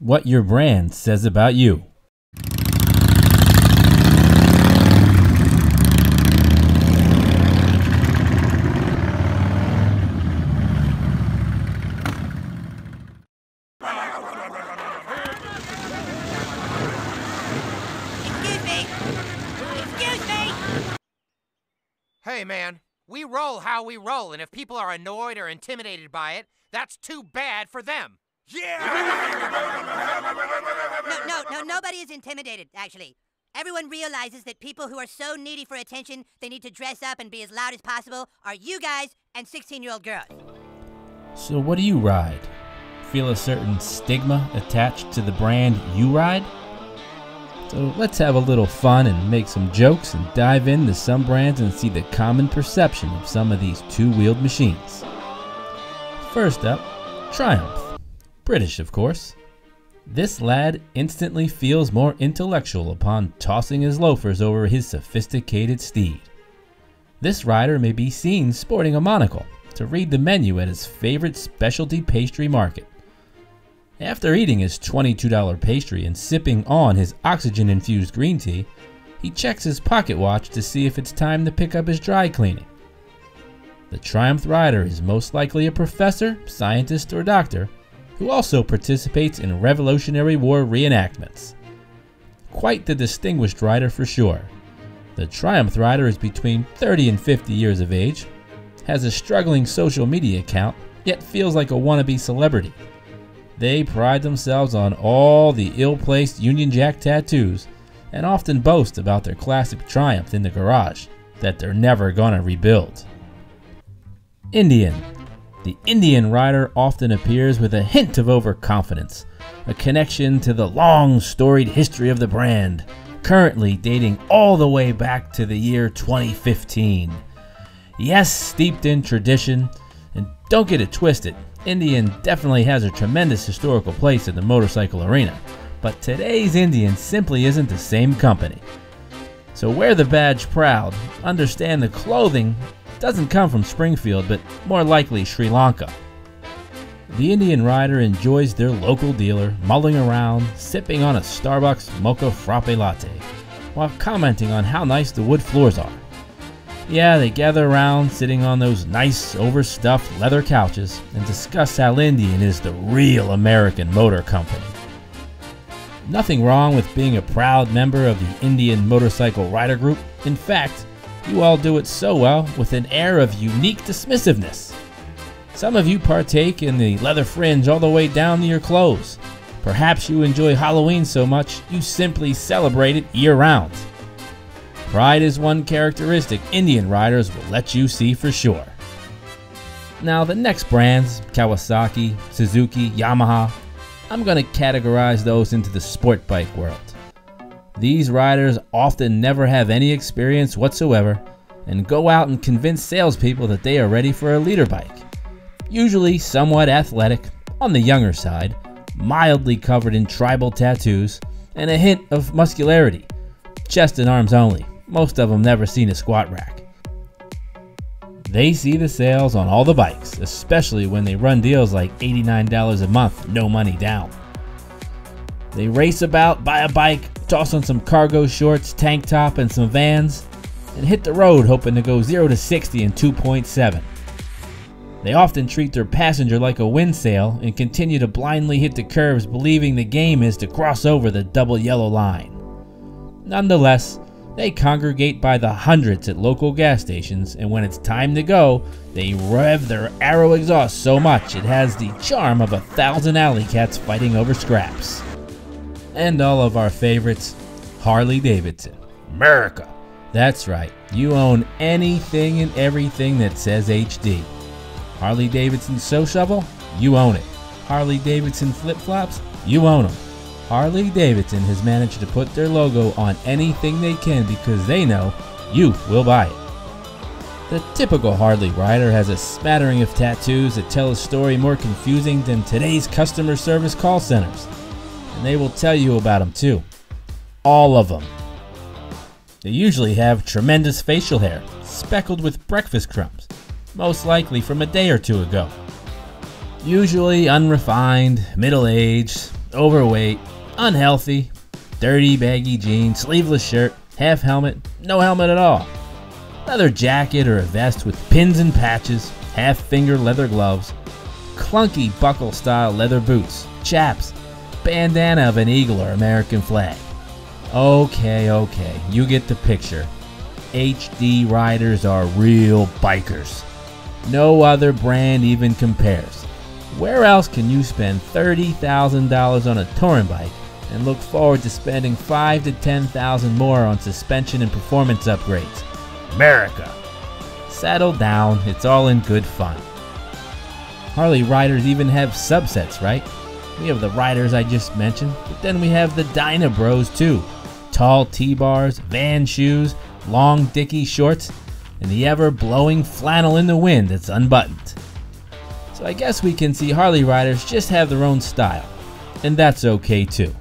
What your brand says about you. Hey man, we roll how we roll, and if people are annoyed or intimidated by it, that's too bad for them. Yeah! No, nobody is intimidated, actually. Everyone realizes that people who are so needy for attention they need to dress up and be as loud as possible are you guys and 16-year-old girls. So what do you ride? Feel a certain stigma attached to the brand you ride? So let's have a little fun and make some jokes and dive into some brands and see the common perception of some of these two-wheeled machines. First up, Triumph. British, of course. This lad instantly feels more intellectual upon tossing his loafers over his sophisticated steed. This rider may be seen sporting a monocle to read the menu at his favorite specialty pastry market. After eating his $22 pastry and sipping on his oxygen-infused green tea, he checks his pocket watch to see if it's time to pick up his dry cleaning. The Triumph rider is most likely a professor, scientist, or doctor who also participates in Revolutionary War reenactments. Quite the distinguished rider for sure. The Triumph rider is between 30 and 50 years of age, has a struggling social media account, yet feels like a wannabe celebrity. They pride themselves on all the ill-placed Union Jack tattoos and often boast about their classic Triumph in the garage that they're never gonna rebuild. Indian. The Indian rider often appears with a hint of overconfidence, a connection to the long storied history of the brand, currently dating all the way back to the year 2015. Yes, steeped in tradition, and don't get it twisted, Indian definitely has a tremendous historical place in the motorcycle arena, but today's Indian simply isn't the same company. So wear the badge proud, understand the clothing doesn't come from Springfield, but more likely Sri Lanka. The Indian rider enjoys their local dealer mulling around, sipping on a Starbucks mocha frappe latte, while commenting on how nice the wood floors are. Yeah, they gather around sitting on those nice overstuffed leather couches and discuss how Indian is the real American motor company. Nothing wrong with being a proud member of the Indian Motorcycle Rider Group. In fact, you all do it so well with an air of unique dismissiveness. Some of you partake in the leather fringe all the way down to your clothes. Perhaps you enjoy Halloween so much you simply celebrate it year-round. Pride is one characteristic Indian riders will let you see for sure. Now the next brands, Kawasaki, Suzuki, Yamaha, I'm going to categorize those into the sport bike world. These riders often never have any experience whatsoever and go out and convince salespeople that they are ready for a leader bike. Usually somewhat athletic, on the younger side, mildly covered in tribal tattoos, and a hint of muscularity. Chest and arms only, most of them never seen a squat rack. They see the sales on all the bikes, especially when they run deals like $89 a month, no money down. They race about, buy a bike, toss on some cargo shorts, tank top, and some Vans, and hit the road hoping to go 0 to 60 in 2.7. They often treat their passenger like a wind sail and continue to blindly hit the curves believing the game is to cross over the double yellow line. Nonetheless, they congregate by the hundreds at local gas stations, and when it's time to go, they rev their Arrow exhaust so much it has the charm of 1,000 alley cats fighting over scraps. And all of our favorites, Harley-Davidson. America. That's right, you own anything and everything that says HD. Harley-Davidson Soul Shovel? You own it. Harley-Davidson flip-flops? You own them. Harley-Davidson has managed to put their logo on anything they can because they know you will buy it. The typical Harley rider has a smattering of tattoos that tell a story more confusing than today's customer service call centers. And they will tell you about them too. All of them. They usually have tremendous facial hair, speckled with breakfast crumbs, most likely from a day or two ago. Usually unrefined, middle-aged, overweight, unhealthy, dirty baggy jeans, sleeveless shirt, half helmet, no helmet at all, leather jacket or a vest with pins and patches, half-finger leather gloves, clunky buckle-style leather boots, chaps, bandana of an eagle or American flag. Okay, you get the picture. HD riders are real bikers. No other brand even compares. Where else can you spend $30,000 on a touring bike and look forward to spending $5,000 to $10,000 more on suspension and performance upgrades? America. Settle down, it's all in good fun. Harley riders even have subsets, right? We have the riders I just mentioned, but then we have the Dyna Bros too. Tall T-bars, van shoes, long dicky shorts, and the ever-blowing flannel in the wind that's unbuttoned. So I guess we can see Harley riders just have their own style, and that's okay too.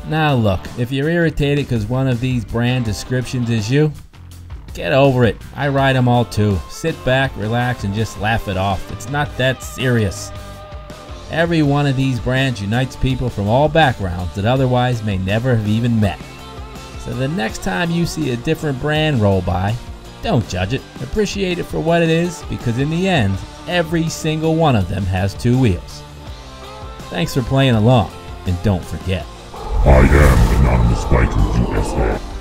Now look, if you're irritated because one of these brand descriptions is you, get over it. I ride them all too. Sit back, relax, and just laugh it off. It's not that serious. Every one of these brands unites people from all backgrounds that otherwise may never have even met. So the next time you see a different brand roll by, don't judge it. Appreciate it for what it is, because in the end, every single one of them has two wheels. Thanks for playing along, and don't forget, I am Anonymous Biker USA.